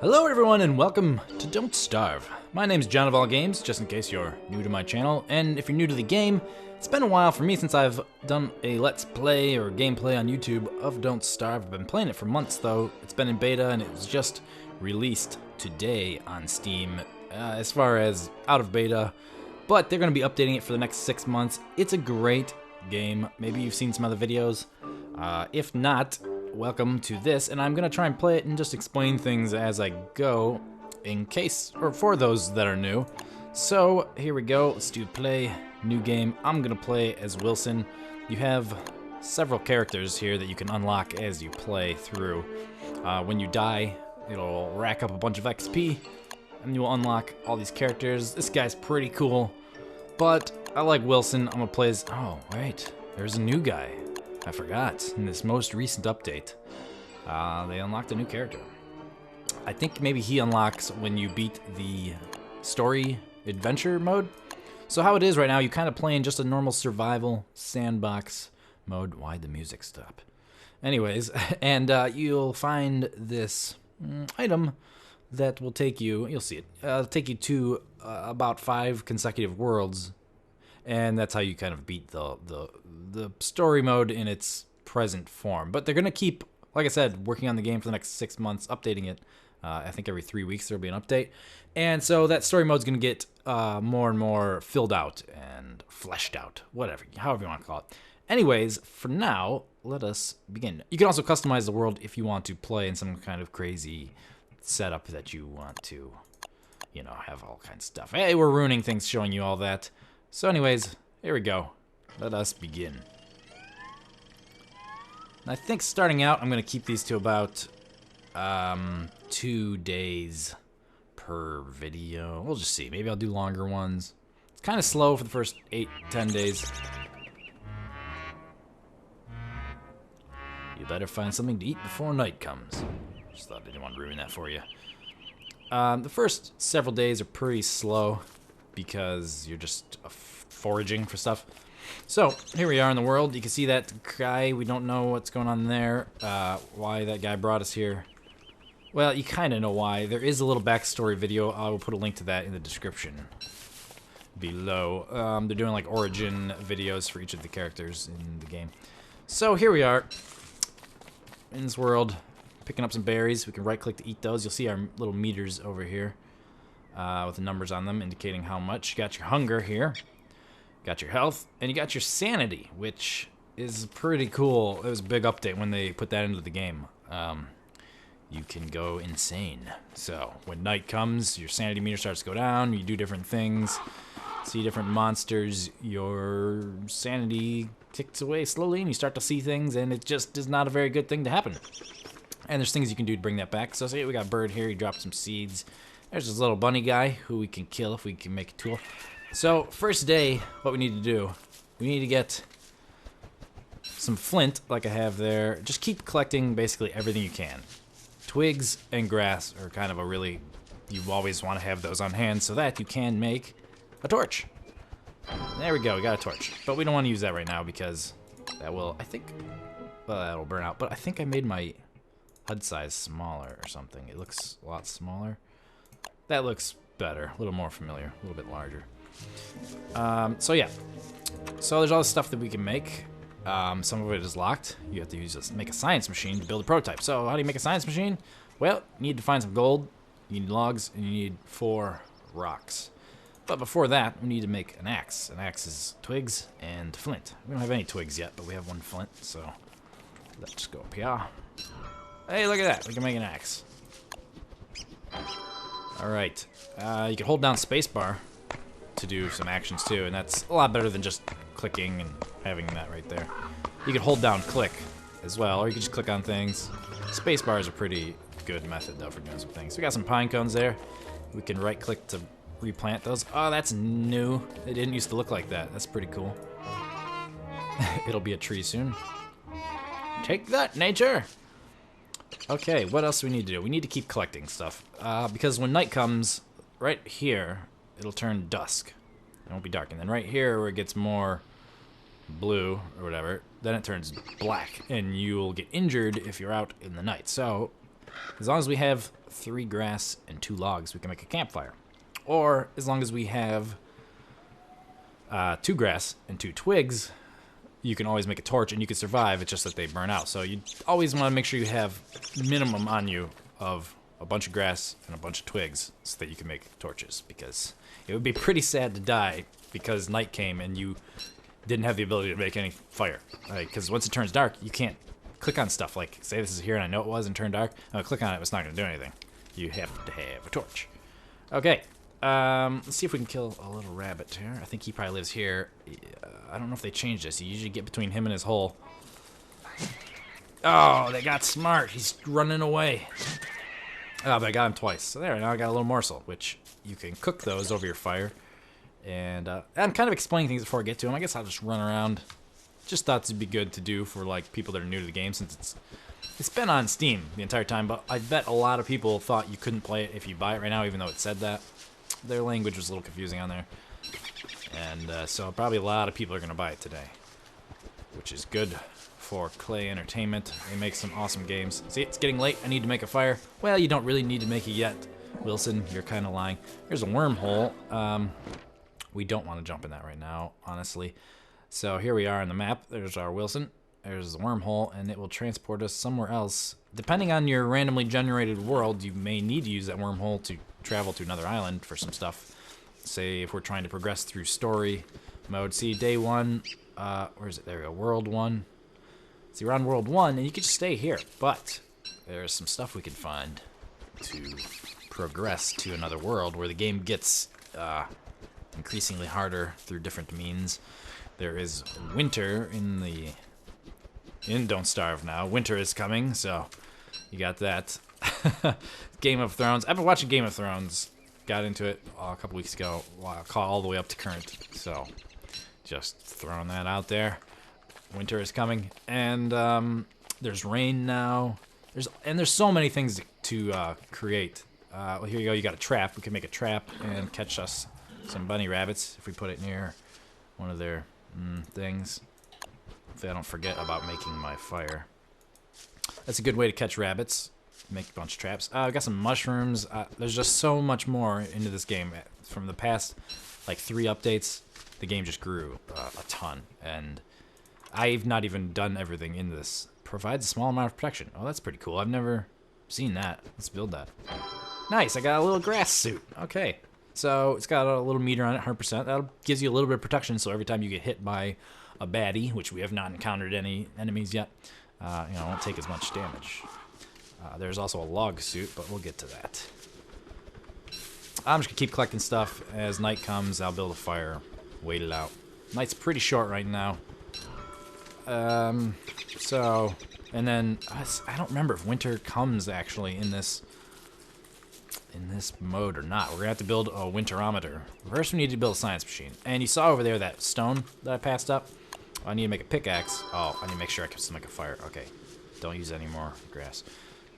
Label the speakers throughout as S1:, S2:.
S1: Hello everyone and welcome to Don't Starve. My name's John of All Games, just in case you're new to my channel, and if you're new to the game, it's been a while for me since I've done a Let's Play or gameplay on YouTube of Don't Starve. I've been playing it for months though. It's been in beta and it was just released today on Steam as far as out of beta, but they're going to be updating it for the next 6 months. It's a great game. Maybe you've seen some other videos. If not, welcome to this, and I'm gonna try and play it and just explain things as I go in case, or for those that are new. So here we go, let's do play, new game. I'm gonna play as Wilson. You have several characters here that you can unlock as you play through. When you die, it'll rack up a bunch of XP and you'll unlock all these characters. This guy's pretty cool, but I like Wilson. I'm gonna play as, oh wait, there's a new guy. I forgot, in this most recent update, they unlocked a new character. I think maybe he unlocks when you beat the story adventure mode. So how it is right now, you kind of play in just a normal survival sandbox mode. Why'd the music stop? Anyways, and you'll find this item that will take you, you'll see it, take you to about 5 consecutive worlds. And that's how you kind of beat the story mode in its present form. But they're going to keep, like I said, working on the game for the next 6 months, updating it. I think every 3 weeks there'll be an update. And so that story mode's going to get more and more filled out and fleshed out, whatever, however you want to call it. Anyways, for now, let us begin. You can also customize the world if you want to play in some kind of crazy setup that you want to, you know, have all kinds of stuff. Hey, we're ruining things showing you all that. So anyways, here we go. Let us begin. And I think starting out, I'm going to keep these to about 2 days per video. We'll just see. Maybe I'll do longer ones. It's kind of slow for the first 8-10 days. You better find something to eat before night comes. Just thought I didn't want to ruin that for you. The first several days are pretty slow, because you're just foraging for stuff. So, here we are in the world. You can see that guy. We don't know what's going on there, why that guy brought us here. Well, you kind of know why. There is a little backstory video. I will put a link to that in the description below. They're doing like origin videos for each of the characters in the game. So, here we are in this world, picking up some berries. We can right-click to eat those. You'll see our little meters over here. With the numbers on them indicating how much. You got your hunger here, got your health, and you got your sanity, which is pretty cool. It was a big update when they put that into the game. You can go insane. So when night comes, your sanity meter starts to go down, you do different things, see different monsters, your sanity ticks away slowly, and you start to see things, and it just is not a very good thing to happen. And there's things you can do to bring that back. So see, we got a bird here, he dropped some seeds. There's this little bunny guy who we can kill if we can make a tool. So, first day, what we need to do, we need to get some flint, like I have there. Just keep collecting basically everything you can. Twigs and grass are kind of a really, you always want to have those on hand so that you can make a torch. There we go, we got a torch. But we don't want to use that right now because that will, I think, well, that'll burn out. But I think I made my HUD size smaller or something. It looks a lot smaller. That looks better, a little more familiar, a little bit larger. So yeah, so there's all this stuff that we can make. Some of it is locked. You have to make a science machine to build a prototype. So how do you make a science machine? Well, you need to find some gold, you need logs, and you need 4 rocks. But before that, we need to make an axe. An axe is twigs and flint. We don't have any twigs yet, but we have 1 flint, so let's go up here. Hey, look at that, we can make an axe. Alright, you can hold down spacebar to do some actions too, and that's a lot better than just clicking and having that right there. You can hold down click as well, or you can just click on things. Spacebar is a pretty good method though for doing some things. So we got some pine cones there. We can right click to replant those. Oh, that's new. It didn't used to look like that. That's pretty cool. It'll be a tree soon. Take that, nature! Okay, what else do we need to do? We need to keep collecting stuff. Because when night comes, right here, it'll turn dusk. It won't be dark. And then right here, where it gets more blue, or whatever, then it turns black. And you'll get injured if you're out in the night. So, As long as we have 3 grass and 2 logs, we can make a campfire. Or as long as we have 2 grass and 2 twigs, you can always make a torch and you can survive. It's just that they burn out. So you always want to make sure you have minimum on you of a bunch of grass and a bunch of twigs so that you can make torches, because it would be pretty sad to die because night came and you didn't have the ability to make any fire. Because once it turns dark, you can't click on stuff. Like, say this is here and I know it was and turned dark. I'm gonna click on it, it's not going to do anything. You have to have a torch. Okay, let's see if we can kill a little rabbit here. I think he probably lives here. I don't know if they changed this. You usually get between him and his hole. Oh, they got smart. He's running away. Oh, but I got him twice. So there, now I got a little morsel, which you can cook those over your fire. And I'm kind of explaining things before I get to them. I guess I'll just run around. Just thought it'd be good to do for like people that are new to the game, since it's been on Steam the entire time. But I bet a lot of people thought you couldn't play it if you buy it right now, even though it said that. Their language was a little confusing on there. And so probably a lot of people are going to buy it today, which is good for Klei Entertainment. They make some awesome games. See, it's getting late. I need to make a fire. Well, you don't really need to make it yet. Wilson, you're kind of lying. Here's a wormhole. We don't want to jump in that right now, honestly. So here we are on the map. There's our Wilson. There's the wormhole, and it will transport us somewhere else. Depending on your randomly generated world, you may need to use that wormhole to travel to another island for some stuff. Say if we're trying to progress through story mode. See, day 1, where is it? There we go, world 1. So you're on world 1, and you can just stay here. But there's some stuff we can find to progress to another world where the game gets increasingly harder through different means. There is winter in Don't Starve now. Winter is coming, so you got that. Game of Thrones. I've been watching Game of Thrones. Got into it a couple weeks ago. Caught all the way up to current. So just throwing that out there. Winter is coming, and there's rain now. There's so many things to create. Well, here you go. You got a trap. We can make a trap and catch us some bunny rabbits if we put it near one of their things. Hopefully I don't forget about making my fire. That's a good way to catch rabbits. Make a bunch of traps. I've got some mushrooms. There's just so much more into this game. From the past, like 3 updates, the game just grew a ton. And I've not even done everything in this. Provides a small amount of protection. Oh, that's pretty cool. I've never seen that. Let's build that. Nice, I got a little grass suit. Okay. So it's got a little meter on it, 100%. That gives you a little bit of protection, so every time you get hit by a baddie, which we have not encountered any enemies yet, it won't take as much damage. There's also a log suit, but we'll get to that. I'm just going to keep collecting stuff. As night comes, I'll build a fire, wait it out. Night's pretty short right now. And then, I don't remember if winter comes, actually, in this mode or not. We're going to have to build a winterometer. First, we need to build a science machine. And you saw over there that stone that I passed up? I need to make a pickaxe. Oh, I need to make sure I can still make a fire. Okay, don't use any more grass.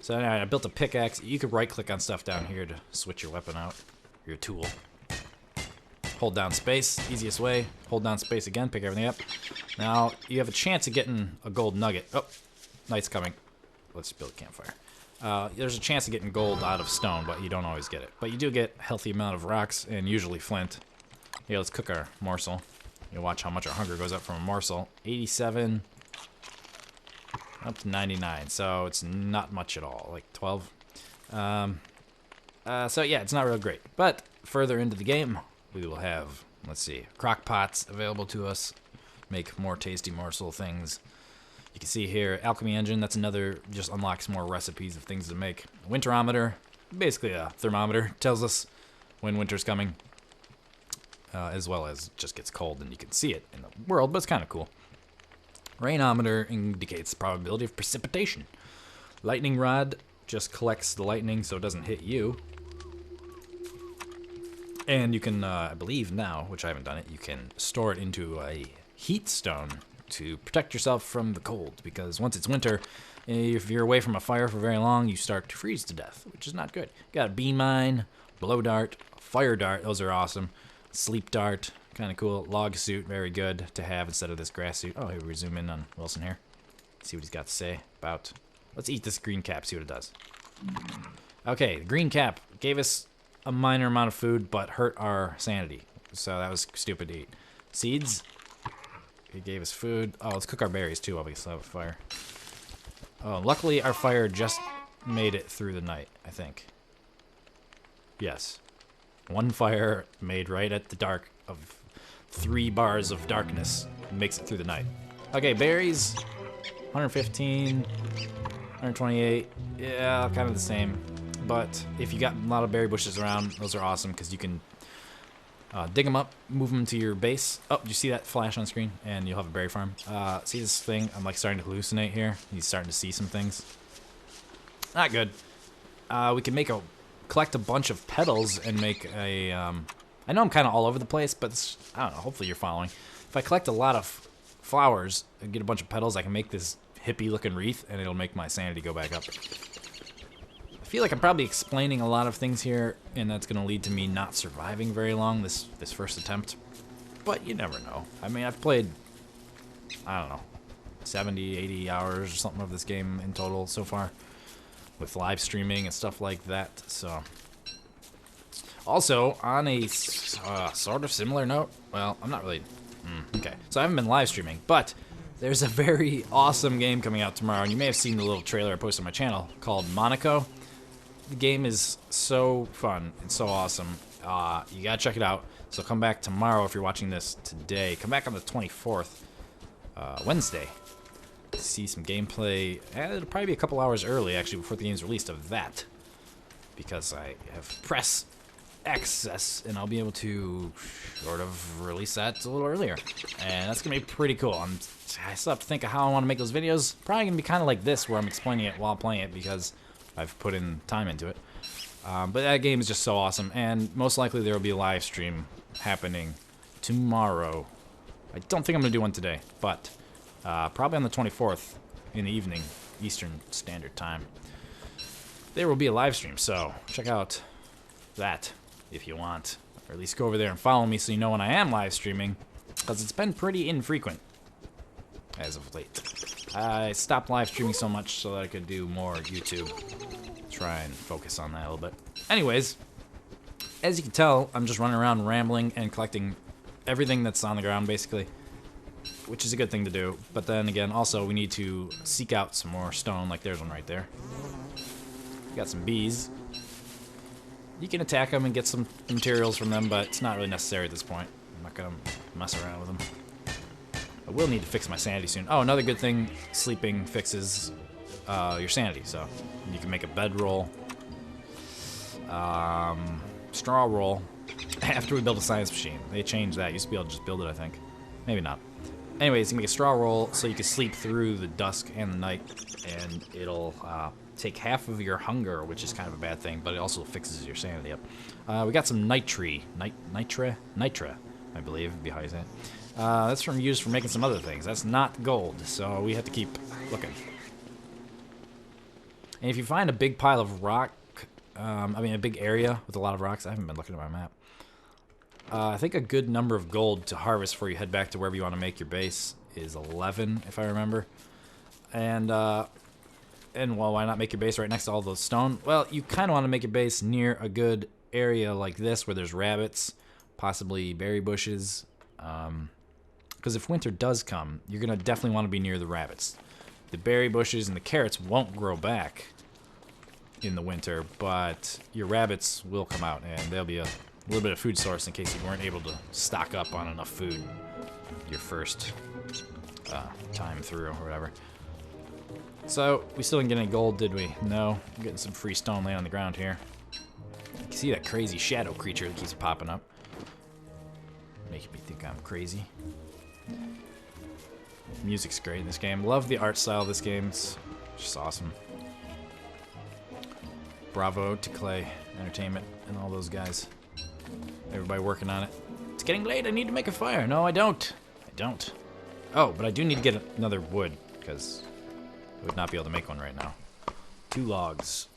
S1: So I built a pickaxe. You could right-click on stuff down here to switch your weapon out, your tool. Hold down space, easiest way. Hold down space again, pick everything up. Now, you have a chance of getting a gold nugget. Oh, night's coming. Let's build a campfire. There's a chance of getting gold out of stone, but you don't always get it. But you do get a healthy amount of rocks, and usually flint. Here, let's cook our morsel. You'll watch how much our hunger goes up from a morsel. 87... up to 99, so it's not much at all, like 12. So yeah, it's not real great. But further into the game, we will have, let's see, crock pots available to us. Make more tasty morsel things. You can see here, alchemy engine, that's another, just unlocks more recipes of things to make. Winterometer, basically a thermometer, tells us when winter's coming. As well as just gets cold and you can see it in the world, but it's kind of cool. Rainometer indicates the probability of precipitation. Lightning rod just collects the lightning so it doesn't hit you. And you can, I believe now, which I haven't done it, you can store it into a heat stone to protect yourself from the cold. Because once it's winter, if you're away from a fire for very long, you start to freeze to death, which is not good. Got a bee mine, blow dart, fire dart, those are awesome. Sleep dart, kind of cool. Log suit, very good to have instead of this grass suit. Oh, here we zoom in on Wilson here. See what he's got to say about... Let's eat this green cap, see what it does. Okay, the green cap gave us a minor amount of food, but hurt our sanity. So that was stupid to eat. Seeds. It gave us food. Oh, let's cook our berries too, obviously, have a fire. Oh, luckily our fire just made it through the night, I think. Yes. One fire made right at the dark of 3 bars of darkness makes it through the night. Okay, berries. 115, 128. Yeah, kind of the same. But if you got a lot of berry bushes around, those are awesome because you can dig them up, move them to your base. Oh, do you see that flash on screen? And you'll have a berry farm. See this thing? I'm like starting to hallucinate here. He's starting to see some things. Not good. We can collect a bunch of petals and make a. I know I'm kind of all over the place, but I don't know. Hopefully you're following. If I collect a lot of flowers and get a bunch of petals, I can make this hippie-looking wreath, and it'll make my sanity go back up. I feel like I'm probably explaining a lot of things here, and that's going to lead to me not surviving very long this first attempt. But you never know. I mean, I've played, I don't know, 70, 80 hours or something of this game in total so far, with live streaming and stuff like that. So, also on a sort of similar note, well, I'm not really. Okay, so I haven't been live streaming, but there's a very awesome game coming out tomorrow, and you may have seen the little trailer I posted on my channel called Monaco. The game is so fun and so awesome. You gotta check it out. So come back tomorrow if you're watching this today. Come back on the 24th, Wednesday, to see some gameplay. And it'll probably be a couple hours early, actually, before the game's released of that, because I have press access, and I'll be able to sort of release that a little earlier, and that's gonna be pretty cool. I still have to think of how I want to make those videos. Probably gonna be kind of like this, where I'm explaining it while playing it because I've put in time into it. But that game is just so awesome, and most likely there will be a live stream happening tomorrow. I don't think I'm gonna do one today, but probably on the 24th in the evening, Eastern Standard Time, there will be a live stream. So check out that if you want, or at least go over there and follow me so you know when I am live streaming, because it's been pretty infrequent as of late. I stopped live streaming so much so that I could do more YouTube. Try and focus on that a little bit. Anyways, as you can tell, I'm just running around rambling and collecting everything that's on the ground, basically, which is a good thing to do. But then again, also, we need to seek out some more stone, like there's one right there. Got some bees. You can attack them and get some materials from them, but it's not really necessary at this point. I'm not going to mess around with them. I will need to fix my sanity soon. Oh, another good thing, sleeping fixes your sanity. So you can make a bedroll, straw roll, after we build a science machine. They changed that. You used to be able to just build it, I think. Maybe not. Anyways, you can make a straw roll so you can sleep through the dusk and the night, and it'll take half of your hunger, which is kind of a bad thing, but it also fixes your sanity up. We got some nitra, I believe, would be how you say it. That's used for making some other things. That's not gold, so we have to keep looking. And if you find a big pile of rock, a big area with a lot of rocks, I haven't been looking at my map. I think a good number of gold to harvest before you head back to wherever you want to make your base is 11, if I remember. And well, why not make your base right next to all those stone? Well, you kind of want to make your base near a good area like this where there's rabbits, possibly berry bushes. Because if winter does come, you're going to definitely want to be near the rabbits. The berry bushes and the carrots won't grow back in the winter, but your rabbits will come out, and they'll be a little bit of food source in case you weren't able to stock up on enough food your first time through or whatever. So, we still didn't get any gold, did we? No. I'm getting some free stone laying on the ground here. You can see that crazy shadow creature that keeps popping up. Making me think I'm crazy. Music's great in this game. Love the art style of this game. It's just awesome. Bravo to Klei Entertainment and all those guys. Everybody working on it. It's getting late. I need to make a fire. No, I don't. I don't. Oh, but I do need to get another wood, because I would not be able to make one right now. 2 logs.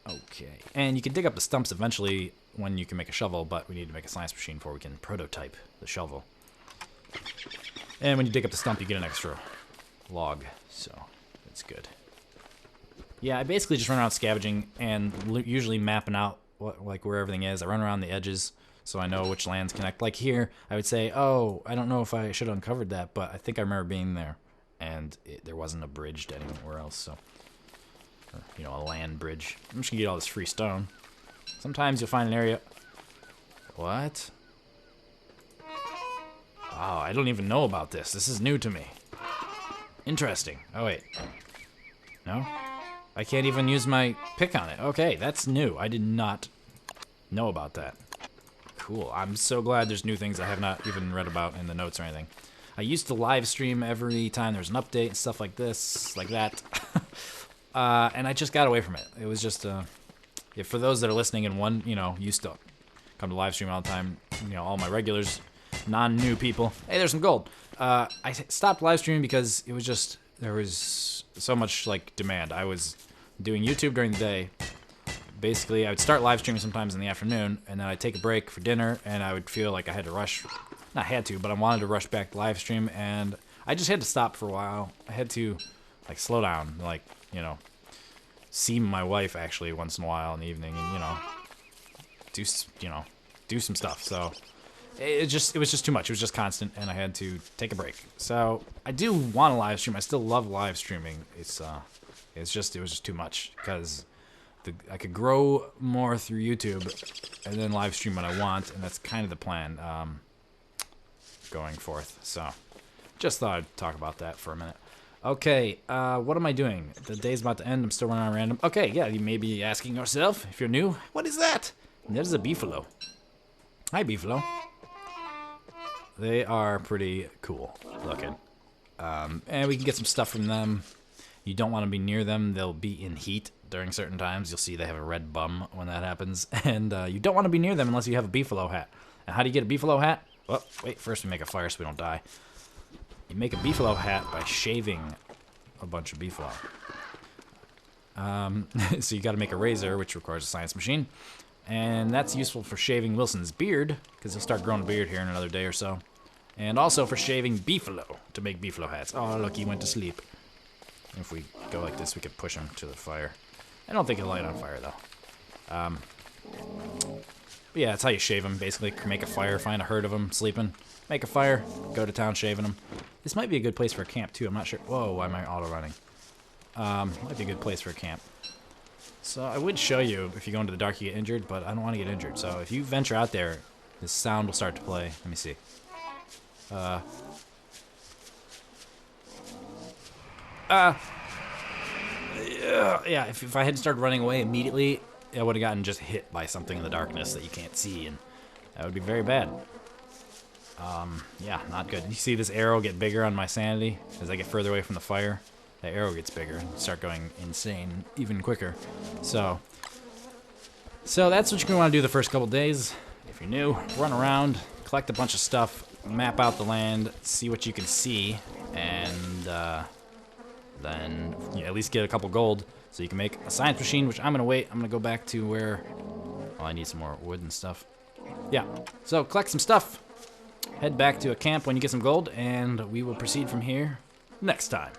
S1: Okay. And you can dig up the stumps eventually when you can make a shovel, but we need to make a science machine before we can prototype the shovel. And when you dig up the stump, you get an extra log. So That's good. Yeah, I basically just run around scavenging and usually mapping out like where everything is. I run around the edges so I know which lands connect. Like here, I would say, oh, I don't know if I should have uncovered that, but I think I remember being there, and there wasn't a bridge to anywhere else, so, or, you know, a land bridge. I'm just gonna get all this free stone. Sometimes you'll find an area. What? Oh, I don't even know about this. This is new to me. Interesting. Oh, wait. No? I can't even use my pick on it. Okay, that's new. I did not know about that. Cool. I'm so glad there's new things I have not even read about in the notes or anything. I used to live stream every time there's an update and stuff like this, like that. And I just got away from it. It was just, yeah, for those that are listening and used to come to live stream all the time, you know, all my regulars, non-new people. Hey, there's some gold. I stopped live streaming because it was just, there was so much, like, demand. I was doing YouTube during the day. Basically, I would start live streaming sometimes in the afternoon, and then I'd take a break for dinner, and I would feel like I had to rush. Not had to, but I wanted to rush back to live stream, and I just had to stop for a while. I had to, like, slow down, like, you know, see my wife, actually, once in a while in the evening, and, do some stuff, so it was just too much. It was just constant, and I had to take a break. So I do want to live stream. I still love live streaming. It was just too much because I could grow more through YouTube and then live stream when I want, and that's kind of the plan going forth. So just thought I'd talk about that for a minute. Okay, what am I doing? The day's about to end. I'm still running on random. Okay, yeah, you may be asking yourself, if you're new, what is that? That is a beefalo. Hi, beefalo. They are pretty cool looking. And we can get some stuff from them. You don't want to be near them. They'll be in heat during certain times. You'll see they have a red bum when that happens. And you don't want to be near them unless you have a beefalo hat. And how do you get a beefalo hat? Well, wait, first we make a fire so we don't die. You make a beefalo hat by shaving a bunch of beefalo. So you got to make a razor, which requires a science machine. And that's useful for shaving Wilson's beard, because he'll start growing a beard here in another day or so. And also for shaving beefalo, to make beefalo hats. Oh, look, he went to sleep. If we go like this, we could push him to the fire. I don't think he'll light on fire, though. But yeah, that's how you shave them, basically. Make a fire, find a herd of them sleeping. Make a fire, go to town shaving them. This might be a good place for a camp, too. I'm not sure. Whoa, why am I auto-running? Might be a good place for a camp. So I would show you if you go into the dark, you get injured, but I don't want to get injured. So if you venture out there, this sound will start to play. Let me see. Yeah, if I had started running away immediately, I would have gotten just hit by something in the darkness that you can't see, and that would be very bad. Yeah, not good. You see this arrow get bigger on my sanity as I get further away from the fire? The arrow gets bigger and start going insane even quicker. So that's what you're going to want to do the first couple days. If you're new, run around, collect a bunch of stuff, map out the land, see what you can see, and then at least get a couple gold so you can make a science machine, which I'm going to wait. I'm going to go back to where... Well, I need some more wood and stuff. Yeah, so collect some stuff, head back to a camp when you get some gold, and we will proceed from here next time.